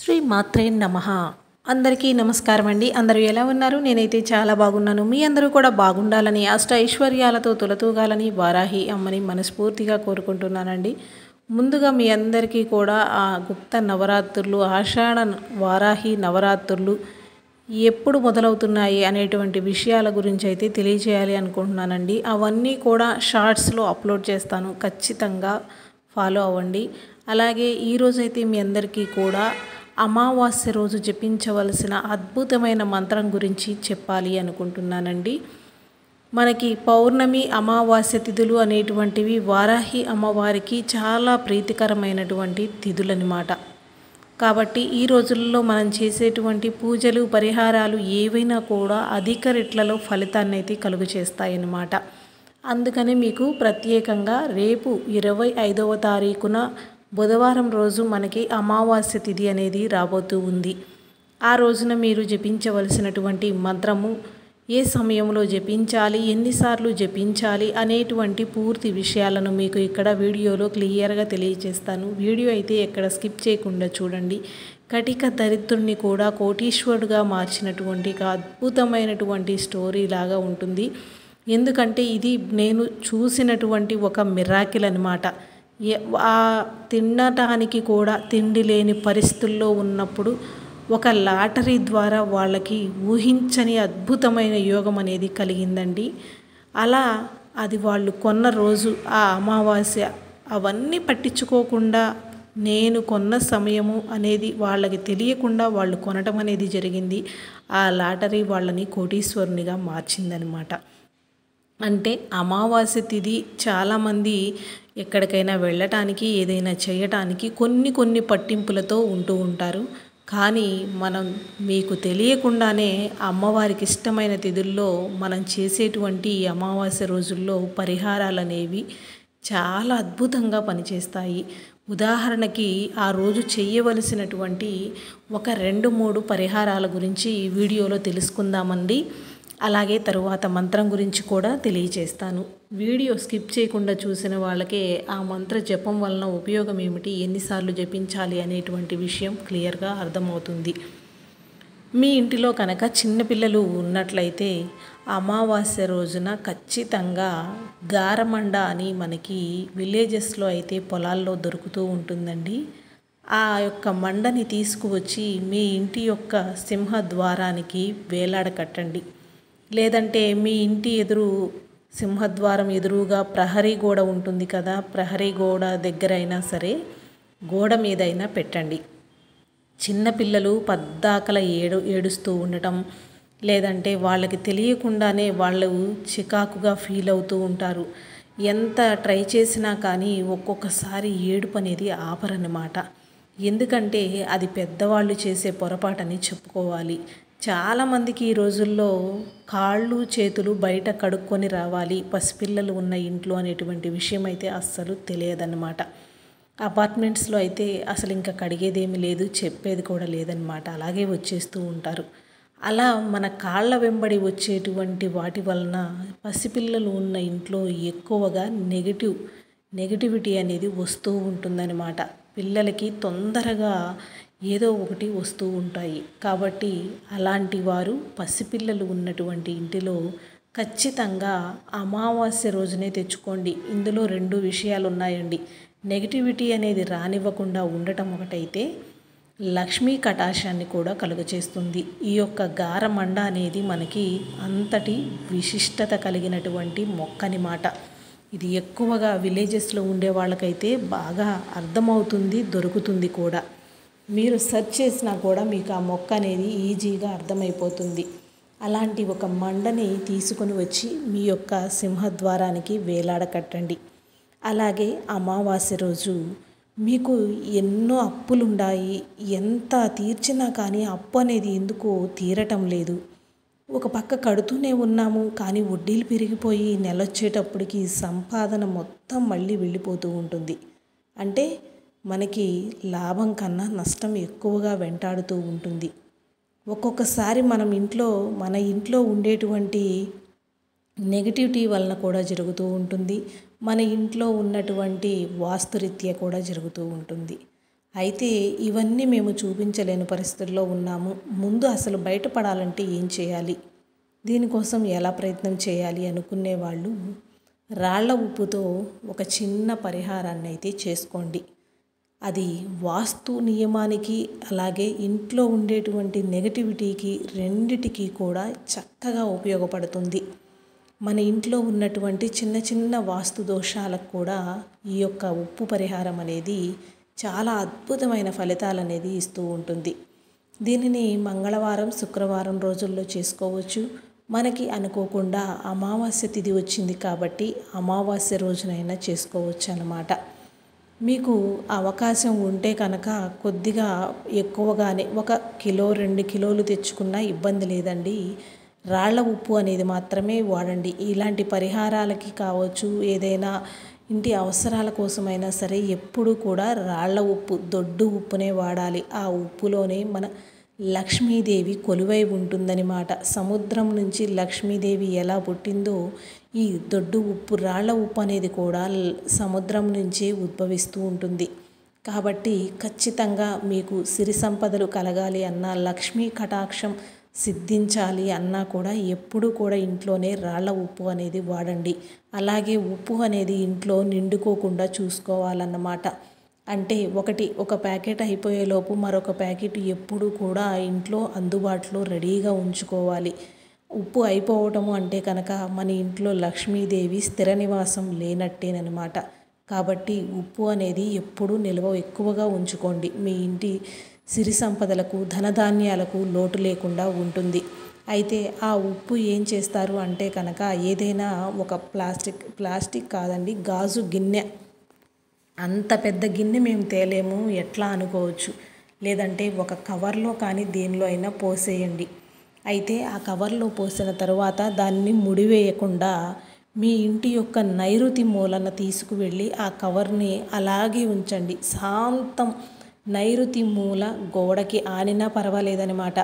శ్రీ మాత్రే నమః. అందరికీ నమస్కారం అండి. అందరూ ఎలా ఉన్నారు? నేనైతే చాలా బాగున్నాను. మీ అందరూ కూడా బాగుండాలని, అష్ట ఐశ్వర్యాలతో తులతూగాలని వారాహి అమ్మని మనస్ఫూర్తిగా కోరుకుంటున్నానండి. ముందుగా మీ అందరికీ కూడా ఆ గుప్త నవరాత్రులు, ఆషాఢ వారాహి నవరాత్రులు ఎప్పుడు మొదలవుతున్నాయి అనేటువంటి విషయాల గురించి అయితే తెలియజేయాలి అనుకుంటున్నానండి. అవన్నీ కూడా షార్ట్స్లో అప్లోడ్ చేస్తాను, ఖచ్చితంగా ఫాలో అవ్వండి. అలాగే ఈరోజైతే మీ అందరికీ కూడా అమావాస్య రోజు జపించవలసిన అద్భుతమైన మంత్రం గురించి చెప్పాలి అనుకుంటున్నానండి. మనకి పౌర్ణమి, అమావాస్య తిథులు అనేటువంటివి వారాహి అమ్మవారికి చాలా ప్రీతికరమైనటువంటి తిథులన్నమాట. కాబట్టి ఈ రోజుల్లో మనం చేసేటువంటి పూజలు, పరిహారాలు ఏవైనా కూడా అధిక రెట్లలో ఫలితాన్ని అయితే కలుగు చేస్తాయన్నమాట. అందుకని మీకు ప్రత్యేకంగా రేపు 25వ తారీఖున బుధవారం రోజు మనకి అమావాస్య తిథి అనేది రాబోతూ ఉంది. ఆ రోజున మీరు జపించవలసినటువంటి మంత్రము, ఏ సమయంలో జపించాలి, ఎన్నిసార్లు జపించాలి అనేటువంటి పూర్తి విషయాలను మీకు ఇక్కడ వీడియోలో క్లియర్గా తెలియజేస్తాను. వీడియో అయితే ఎక్కడ స్కిప్ చేయకుండా చూడండి. కటిక దరిద్రుడిని కూడా కోటీశ్వరుడుగా మార్చినటువంటి అద్భుతమైనటువంటి స్టోరీ లాగా ఉంటుంది. ఎందుకంటే ఇది నేను చూసినటువంటి ఒక మిరాకిల్ అన్నమాట. ఆ తినటానికి కూడా తిండి లేని పరిస్థితుల్లో ఉన్నప్పుడు ఒక లాటరీ ద్వారా వాళ్ళకి ఊహించని అద్భుతమైన యోగం అనేది కలిగిందండి. అలా అది వాళ్ళు కొన్న రోజు ఆ అమావాస్య అవన్నీ పట్టించుకోకుండా నేను కొన్న సమయము అనేది వాళ్ళకి తెలియకుండా వాళ్ళు కొనటం అనేది జరిగింది. ఆ లాటరీ వాళ్ళని కోటీశ్వరునిగా మార్చిందనమాట. అంటే అమావాస్య తిథి చాలామంది ఎక్కడికైనా వెళ్ళటానికి, ఏదైనా చేయటానికి కొన్ని పట్టింపులతో ఉంటూ ఉంటారు. కానీ మనం మీకు తెలియకుండానే అమ్మవారికి ఇష్టమైన తిథుల్లో మనం చేసేటువంటి అమావాస్య రోజుల్లో పరిహారాలు అనేవి చాలా అద్భుతంగా పనిచేస్తాయి. ఉదాహరణకి ఆ రోజు చేయవలసినటువంటి ఒక 2-3 పరిహారాల గురించి ఈ వీడియోలో తెలుసుకుందామండి. అలాగే తరువాత మంత్రం గురించి కూడా తెలియజేస్తాను. వీడియో స్కిప్ చేయకుండా చూసిన వాళ్ళకే ఆ మంత్ర జపం వలన ఉపయోగం ఏమిటి, ఎన్నిసార్లు జపించాలి అనేటువంటి విషయం క్లియర్గా అర్థమవుతుంది. మీ ఇంటిలో కనుక చిన్నపిల్లలు ఉన్నట్లయితే అమావాస్య రోజున ఖచ్చితంగా గారమండ అని మనకి విలేజెస్లో అయితే పొలాల్లో దొరుకుతూ ఉంటుందండి. ఆ యొక్క మండని తీసుకువచ్చి మీ ఇంటి యొక్క సింహద్వారానికి వేలాడకట్టండి. లేదంటే మీ ఇంటి ఎదురు సింహద్వారం ఎదురుగా ప్రహరీ గోడ ఉంటుంది కదా, ప్రహరీ గోడ దగ్గర అయినా సరే గోడ మీదైనా పెట్టండి. చిన్నపిల్లలు పద్దాకల ఏడుస్తూ ఉండటం, లేదంటే వాళ్ళకి తెలియకుండానే వాళ్ళు చికాకుగా ఫీల్ అవుతూ ఉంటారు. ఎంత ట్రై చేసినా కానీ ఒక్కొక్కసారి ఏడుపు అనేది ఆపరన్నమాట. ఎందుకంటే అది పెద్దవాళ్ళు చేసే పొరపాటని చెప్పుకోవాలి. చాలామందికి ఈ రోజుల్లో కాళ్ళు చేతులు బయట కడుక్కొని రావాలి పసిపిల్లలు ఉన్న ఇంట్లో అనేటువంటి విషయం అయితే అస్సలు తెలియదన్నమాట. అపార్ట్మెంట్స్లో అయితే అసలు ఇంకా కడిగేదేమీ లేదు, చెప్పేది కూడా లేదన్నమాట. అలాగే వచ్చేస్తూ ఉంటారు. అలా మన కాళ్ళ వెంబడి వచ్చేటువంటి వాటి వలన పసిపిల్లలు ఉన్న ఇంట్లో ఎక్కువగా నెగిటివిటీ అనేది వస్తూ ఉంటుందన్నమాట. పిల్లలకి తొందరగా ఏదో ఒకటి వస్తూ ఉంటాయి. కాబట్టి అలాంటి వారు పసిపిల్లలు ఉన్నటువంటి ఇంటిలో ఖచ్చితంగా అమావాస్య రోజునే తెచ్చుకోండి. ఇందులో 2 విషయాలు ఉన్నాయండి. నెగిటివిటీ అనేది రానివ్వకుండా ఉండటం ఒకటైతే, లక్ష్మీ కటాక్షాన్ని కూడా కలుగచేస్తుంది. ఈ యొక్క గారమండ అనేది మనకి అంతటి విశిష్టత కలిగినటువంటి మొక్కనిమాట. ఇది ఎక్కువగా విలేజెస్లో ఉండే వాళ్ళకైతే బాగా అర్థమవుతుంది, దొరుకుతుంది కూడా. మీరు సెర్చ్ చేసినా కూడా మీకు ఆ మొక్క అనేది ఈజీగా అర్థమైపోతుంది. అలాంటి ఒక మండని తీసుకొని వచ్చి మీ యొక్క సింహద్వారానికి వేలాడకట్టండి. అలాగే అమావాస్య రోజు మీకు ఎన్నో అప్పులుండాయి, ఎంత తీర్చినా కానీ అప్పు అనేది ఎందుకో తీరటం లేదు. ఒక పక్క కడుతూనే ఉన్నాము, కానీ వడ్డీలు పెరిగిపోయి నెలొచ్చేటప్పటికి సంపాదన మొత్తం మళ్ళీ వెళ్ళిపోతూ ఉంటుంది. అంటే మనకి లాభం కన్నా నష్టం ఎక్కువగా వెంటాడుతూ ఉంటుంది. ఒక్కొక్కసారి మన ఇంట్లో ఉండేటువంటి నెగిటివిటీ వలన కూడా జరుగుతూ ఉంటుంది. మన ఇంట్లో ఉన్నటువంటి వాస్తురీత్యా కూడా జరుగుతూ ఉంటుంది. అయితే ఇవన్నీ మేము చూపించలేని పరిస్థితుల్లో ఉన్నాము. ముందు అసలు బయటపడాలంటే ఏం చేయాలి? దీనికోసం ఎలా ప్రయత్నం చేయాలి అనుకునే వాళ్ళు రాళ్ల ఉప్పుతో ఒక చిన్న పరిహారాన్ని అయితే చేసుకోండి. అది వాస్తు నియమానికి అలాగే ఇంట్లో ఉండేటువంటి నెగటివిటీకి రెండిటికి కూడా చక్కగా ఉపయోగపడుతుంది. మన ఇంట్లో ఉన్నటువంటి చిన్న చిన్న వాస్తు దోషాలకు కూడా ఈ యొక్క ఉప్పు పరిహారం అనేది చాలా అద్భుతమైన ఫలితాలు అనేది ఇస్తూ ఉంటుంది. దీనిని మంగళవారం, శుక్రవారం రోజుల్లో చేసుకోవచ్చు. మనకి అనుకోకుండా అమావాస్య తిథి వచ్చింది కాబట్టి అమావాస్య రోజునైనా చేసుకోవచ్చు అన్నమాట. మీకు అవకాశం ఉంటే కనుక కొద్దిగా ఎక్కువగానే 1 కిలో 2 కిలోలు తెచ్చుకున్నా ఇబ్బంది లేదండి. రాళ్ల ఉప్పు అనేది మాత్రమే వాడండి. ఇలాంటి పరిహారాలకి కావచ్చు, ఏదైనా ఇంటి అవసరాల కోసమైనా సరే ఎప్పుడూ కూడా రాళ్ల ఉప్పు, దొడ్డు ఉప్పునే వాడాలి. ఆ ఉప్పులోనే మన లక్ష్మీదేవి కొలువై ఉంటుందన్నమాట. సముద్రం నుంచి లక్ష్మీదేవి ఎలా పుట్టిందో ఈ దొడ్డు ఉప్పు, రాళ్ల ఉప్పు అనేది కూడా సముద్రం నుంచే ఉద్భవిస్తూ ఉంటుంది. కాబట్టి ఖచ్చితంగా మీకు సిరి సంపదలు కలగాలి అన్నా, లక్ష్మీ కటాక్షం సిద్ధించాలి అన్నా కూడా ఎప్పుడూ కూడా ఇంట్లోనే రాళ్ల ఉప్పు అనేది వాడండి. అలాగే ఉప్పు అనేది ఇంట్లో నిండుకోకుండా చూసుకోవాలన్నమాట. అంటే ఒక ప్యాకెట్ అయిపోయేలోపు మరొక ప్యాకెట్ ఎప్పుడూ కూడా ఇంట్లో అందుబాటులో రెడీగా ఉంచుకోవాలి. ఉప్పు అయిపోవటము అంటే కనుక మన ఇంట్లో లక్ష్మీదేవి స్థిర నివాసం లేనట్టేనమాట. కాబట్టి ఉప్పు అనేది ఎప్పుడూ నిల్వ ఎక్కువగా ఉంచుకోండి. మీ ఇంటి సిరి సంపదలకు, ధనధాన్యాలకు లోటు లేకుండా ఉంటుంది. అయితే ఆ ఉప్పు ఏం చేస్తారు అంటే కనుక ఏదైనా ఒక ప్లాస్టిక్ కాదండి, గాజు గిన్నె, అంత పెద్ద గిన్నె మేము తేలేము ఎట్లా అనుకోవచ్చు. లేదంటే ఒక కవర్లో కానీ దేనిలో అయినా పోసేయండి. అయితే ఆ కవర్లో పోసిన తర్వాత దాన్ని ముడివేయకుండా మీ ఇంటి యొక్క నైరుతి మూలన తీసుకువెళ్ళి ఆ కవర్ని అలాగే ఉంచండి. శాంతం నైరుతి మూల గోడకి ఆనినా పర్వాలేదనమాట.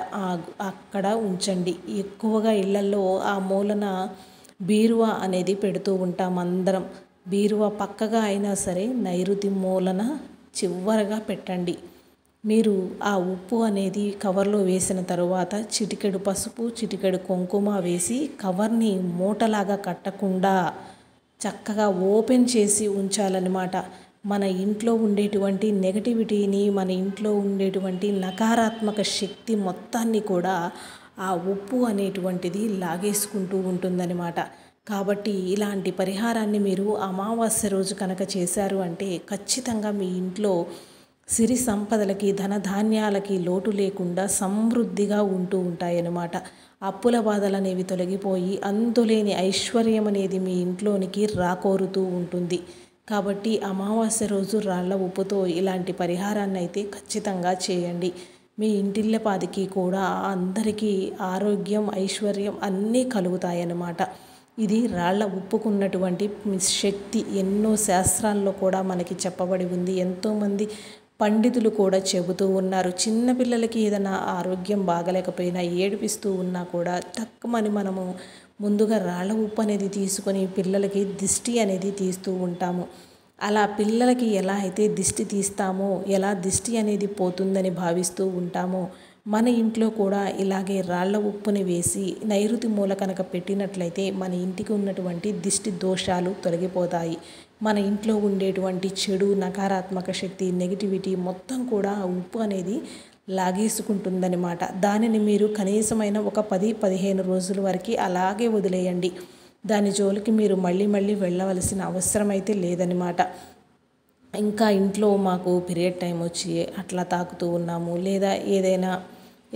అక్కడ ఉంచండి. ఎక్కువగా ఇళ్లలో ఆ మూలన బీరువా అనేది పెడుతూ ఉంటాం అందరం. బీరువా పక్కగా అయినా సరే నైరుతి మూలన చివరగా పెట్టండి. మీరు ఆ ఉప్పు అనేది కవర్లో వేసిన తరువాత చిటికెడు పసుపు, చిటికెడు కుంకుమ వేసి కవర్ని మూటలాగా కట్టకుండా చక్కగా ఓపెన్ చేసి ఉంచాలన్నమాట. మన ఇంట్లో ఉండేటువంటి నెగటివిటీని, మన ఇంట్లో ఉండేటువంటి నకారాత్మక శక్తి మొత్తాన్ని కూడా ఆ ఉప్పు అనేటువంటిది లాగేసుకుంటూ ఉంటుందన్నమాట. కాబట్టి ఇలాంటి పరిహారాన్ని మీరు అమావాస్య రోజు కనుక చేశారు అంటే ఖచ్చితంగా మీ ఇంట్లో సిరి సంపదలకి, ధనధాన్యాలకి లోటు లేకుండా సమృద్ధిగా ఉంటూ ఉంటాయన్నమాట. అప్పుల బాధలు అనేవి తొలగిపోయి అంతులేని ఐశ్వర్యం అనేది మీ ఇంట్లోనికి రాకోరుతూ ఉంటుంది. కాబట్టి అమావాస్య రోజు రాళ్ల ఉప్పుతో ఇలాంటి పరిహారాన్ని అయితే ఖచ్చితంగా చేయండి. మీ ఇంటిల్లపాదికి కూడా అందరికీ ఆరోగ్యం, ఐశ్వర్యం అన్నీ కలుగుతాయన్నమాట. ఇది రాళ్ల ఉప్పుకున్నటువంటి శక్తి ఎన్నో శాస్త్రాల్లో కూడా మనకి చెప్పబడి ఉంది. ఎంతోమంది పండితులు కూడా చెబుతూ ఉన్నారు. చిన్నపిల్లలకి ఏదైనా ఆరోగ్యం బాగలేకపోయినా, ఏడిపిస్తూ ఉన్నా కూడా తక్కువని మనము ముందుగా రాళ్ల ఉప్పు అనేది తీసుకొని పిల్లలకి దిష్టి అనేది తీస్తూ ఉంటాము. అలా పిల్లలకి ఎలా అయితే దిష్టి తీస్తామో, ఎలా దిష్టి అనేది పోతుందని భావిస్తూ ఉంటామో, మన ఇంట్లో కూడా ఇలాగే రాళ్ల ఉప్పుని వేసి నైరుతి మూల కనుక పెట్టినట్లయితే మన ఇంటికి ఉన్నటువంటి దిష్టి దోషాలు తొలగిపోతాయి. మన ఇంట్లో ఉండేటువంటి చెడు, నకారాత్మక శక్తి, నెగిటివిటీ మొత్తం కూడా ఉప్పు అనేది లాగేసుకుంటుందన్నమాట. దానిని మీరు కనీసమైన ఒక 10-15 రోజుల వరకు అలాగే వదిలేయండి. దాని జోలికి మీరు మళ్ళీ వెళ్ళవలసిన అవసరం అయితే లేదన్నమాట. ఇంకా ఇంట్లో మాకు పీరియడ్ టైం వచ్చి అట్లా తాకుతూ ఉన్నాము, లేదా ఏదైనా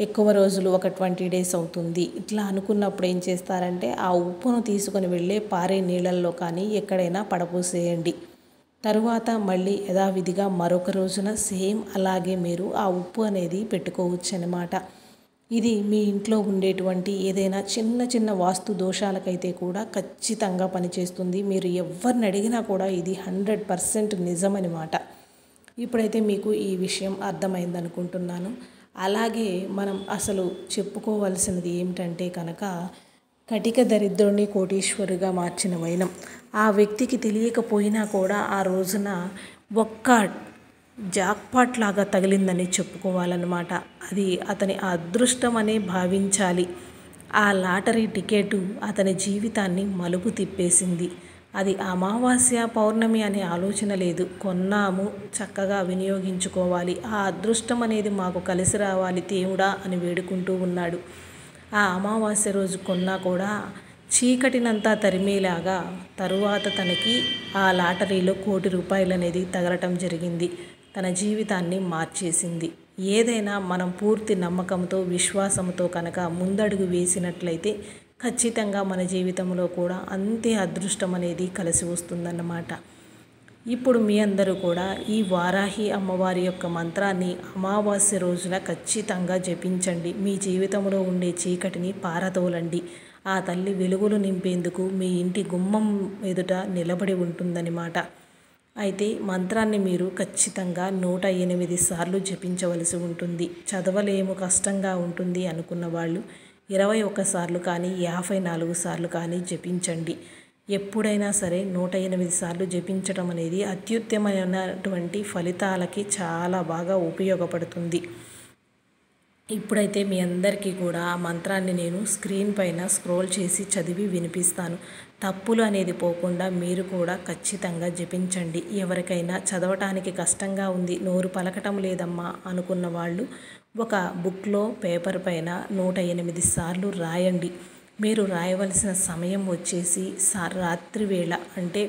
ఎక్కువ రోజులు ఒక 20 డేస్ అవుతుంది, ఇట్లా అనుకున్నప్పుడు ఏం చేస్తారంటే ఆ ఉప్పును తీసుకొని వెళ్ళే పారే నీళ్ళల్లో కానీ ఎక్కడైనా పడపోసేయండి. తరువాత మళ్ళీ యథావిధిగా మరొక రోజున సేమ్ అలాగే మీరు ఆ ఉప్పు అనేది పెట్టుకోవచ్చు అన్నమాట. ఇది మీ ఇంట్లో ఉండేటువంటి ఏదైనా చిన్న వాస్తు దోషాలకైతే కూడా ఖచ్చితంగా పనిచేస్తుంది. మీరు ఎవరిని అడిగినా కూడా ఇది 100% నిజమన్నమాట. ఇప్పుడైతే మీకు ఈ విషయం అర్థమైంది అనుకుంటున్నాను. అలాగే మనం అసలు చెప్పుకోవాల్సినది ఏమిటంటే కనుక కటిక దరిద్రుడిని కోటీశ్వరుగా మార్చిన వైనం. ఆ వ్యక్తికి తెలియకపోయినా కూడా ఆ రోజున ఒక్క జాక్పాట్ లాగా తగిలిందని చెప్పుకోవాలన్నమాట. అది అతని అదృష్టం అనే భావించాలి. ఆ లాటరీ టికెట్ అతని జీవితాన్ని మలుపు తిప్పేసింది. అది అమావాస్య పౌర్ణమి అనే ఆలోచన లేదు. కొన్నాము, చక్కగా వినియోగించుకోవాలి, ఆ అదృష్టం అనేది మాకు కలిసి రావాలి దేవుడా అని వేడుకుంటూ ఉన్నాడు. ఆ అమావాస్య రోజు కొన్నా కూడా చీకటినంతా తరిమేలాగా తరువాత తనకి ఆ లాటరీలో ₹1,00,00,000 అనేది తగలటం జరిగింది. తన జీవితాన్ని మార్చేసింది. ఏదైనా మనం పూర్తి నమ్మకంతో విశ్వాసంతో కనుక ముందడుగు వేసినట్లయితే ఖచ్చితంగా మన జీవితంలో కూడా అంతే అదృష్టం అనేది కలిసి వస్తుందన్నమాట. ఇప్పుడు మీ అందరూ కూడా ఈ వారాహి అమ్మవారి యొక్క మంత్రాన్ని అమావాస్య రోజున ఖచ్చితంగా జపించండి. మీ జీవితంలో ఉండే చీకటిని పారదోలండి. ఆ తల్లి వెలుగులు నింపేందుకు మీ ఇంటి గుమ్మం ఎదుట నిలబడి ఉంటుందన్నమాట. అయితే మంత్రాన్ని మీరు ఖచ్చితంగా 108 సార్లు జపించవలసి ఉంటుంది. చదవలేము, కష్టంగా ఉంటుంది అనుకున్న వాళ్ళు 21 సార్లు కానీ 54 సార్లు కానీ జపించండి. ఎప్పుడైనా సరే 108 సార్లు జపించడం అనేది అత్యుత్తమమైనటువంటి ఫలితాలకి చాలా బాగా ఉపయోగపడుతుంది. ఇప్పుడైతే మీ అందరికీ కూడా ఆ మంత్రాన్ని నేను స్క్రీన్ పైన స్క్రోల్ చేసి చదివి వినిపిస్తాను. తప్పులు అనేది పోకుండా మీరు కూడా ఖచ్చితంగా జపించండి. ఎవరికైనా చదవటానికి కష్టంగా ఉంది, నోరు పలకటం లేదమ్మా అనుకున్న వాళ్ళు ఒక బుక్లో పేపర్ పైన 108 సార్లు రాయండి. మీరు రాయవలసిన సమయం వచ్చేసి రాత్రి వేళ, అంటే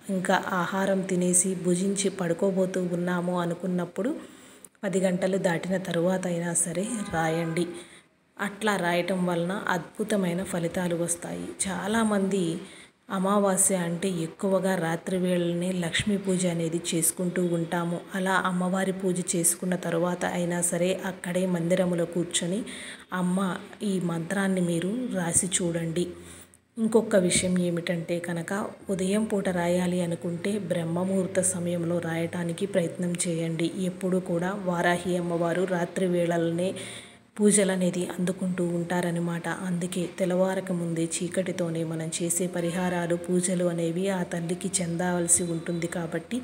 ఇంకా ఆహారం తినేసి భుజించి పడుకోబోతూ ఉన్నాము అనుకున్నప్పుడు 10 గంటలు దాటిన తరువాత అయినా సరే రాయండి. అట్లా రాయటం వలన అద్భుతమైన ఫలితాలు వస్తాయి. చాలామంది అమావాస్య అంటే ఎక్కువగా రాత్రి వేళనే లక్ష్మీ పూజ అనేది చేసుకుంటూ ఉంటాము. అలా అమ్మవారి పూజ చేసుకున్న తరువాత అయినా సరే అక్కడే మందిరంలో కూర్చొని అమ్మ ఈ మంత్రాన్ని మీరు రాసి చూడండి. ఇంకొక విషయం ఏమిటంటే కనుక ఉదయం పూట రాయాలి అనుకుంటే బ్రహ్మముహూర్త సమయంలో రాయటానికి ప్రయత్నం చేయండి. ఎప్పుడు కూడా వారాహి అమ్మవారు రాత్రి వేళలనే పూజలు అనేది అందుకుంటూ ఉంటారనమాట. అందుకే తెల్లవారక ముందే చీకటితోనే మనం చేసే పరిహారాలు, పూజలు అనేవి ఆ తల్లికి చెందవలసి ఉంటుంది. కాబట్టి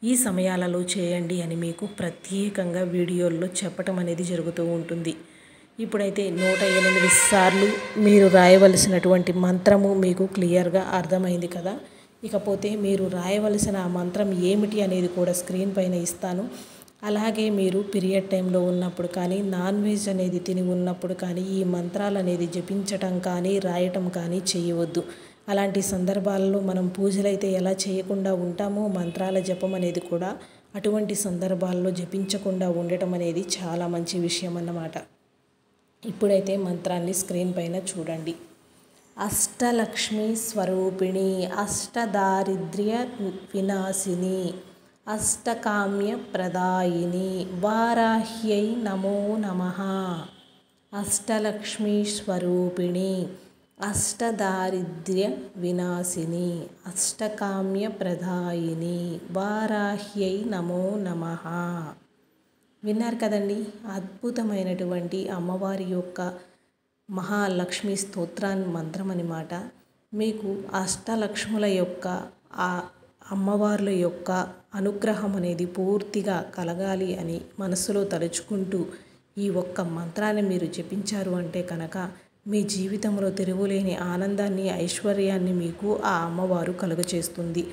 ఈ సమయాలలో చేయండి అని మీకు ప్రత్యేకంగా వీడియోల్లో చెప్పటం అనేది జరుగుతూ ఉంటుంది. ఇప్పుడైతే 108 సార్లు మీరు రాయవలసినటువంటి మంత్రము మీకు క్లియర్గా అర్థమైంది కదా. ఇకపోతే మీరు రాయవలసిన ఆ మంత్రం ఏమిటి అనేది కూడా స్క్రీన్ పైన ఇస్తాను. అలాగే మీరు పీరియడ్ టైంలో ఉన్నప్పుడు కానీ, నాన్ వెజ్ అనేది తిని ఉన్నప్పుడు కానీ ఈ మంత్రాలు అనేది జపించటం కానీ రాయటం కానీ చేయవద్దు. అలాంటి సందర్భాల్లో మనం పూజలైతే ఎలా చేయకుండా ఉంటామో మంత్రాల జపం అనేది కూడా అటువంటి సందర్భాల్లో జపించకుండా ఉండటం అనేది చాలా మంచి విషయం అన్నమాట. ఇప్పుడైతే మంత్రాన్ని స్క్రీన్ పైన చూడండి. అష్టలక్ష్మి స్వరూపిణి, అష్టదారిద్ర్య వినాశిని, అష్టకామ్య ప్రదాయిని వారాహ్యై నమో నమః. అష్టలక్ష్మి స్వరూపిణి, అష్టదారిద్ర్య వినాశిని, అష్టకామ్య ప్రదాయిని వారాహ్యై నమో నమః. విన్నారు కదండి, అద్భుతమైనటువంటి అమ్మవారి యొక్క మహాలక్ష్మి స్తోత్రాన్ని మంత్రం అన్నమాట. మీకు అష్టలక్ష్ముల యొక్క ఆ అమ్మవార్ల యొక్క అనుగ్రహం అనేది పూర్తిగా కలగాలి అని మనసులో తలుచుకుంటూ ఈ ఒక్క మంత్రాన్ని మీరు జపించారు అంటే కనుక మీ జీవితంలో తిరుగులేని ఆనందాన్ని, ఐశ్వర్యాన్ని మీకు ఆ అమ్మవారు కలుగచేస్తుంది.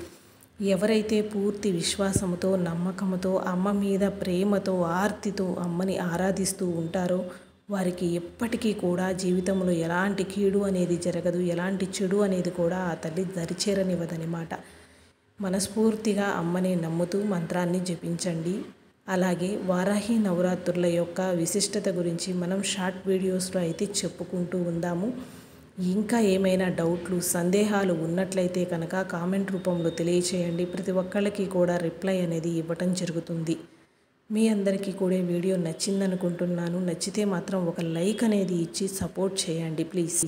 ఎవరైతే పూర్తి విశ్వాసంతో, నమ్మకంతో, అమ్మ మీద ప్రేమతో, ఆర్తితో అమ్మని ఆరాధిస్తూ ఉంటారో వారికి ఎప్పటికీ కూడా జీవితంలో ఎలాంటి కీడు అనేది జరగదు, ఎలాంటి చెడు అనేది కూడా ఆ తల్లి దరిచేరనివ్వదనమాట. మనస్ఫూర్తిగా అమ్మని నమ్ముతూ మంత్రాన్ని జపించండి. అలాగే వారాహి నవరాత్రుల యొక్క విశిష్టత గురించి మనం షార్ట్ వీడియోస్లో అయితే చెప్పుకుంటూ ఉందాము. ఇంకా ఏమైనా డౌట్లు, సందేహాలు ఉన్నట్లయితే కనుక కామెంట్ రూపంలో తెలియచేయండి. ప్రతి ఒక్కళ్ళకి కూడా రిప్లై అనేది ఇవ్వటం జరుగుతుంది. మీ అందరికీ కూడా వీడియో నచ్చిందనుకుంటున్నాను. నచ్చితే మాత్రం ఒక లైక్ అనేది ఇచ్చి సపోర్ట్ చేయండి ప్లీజ్.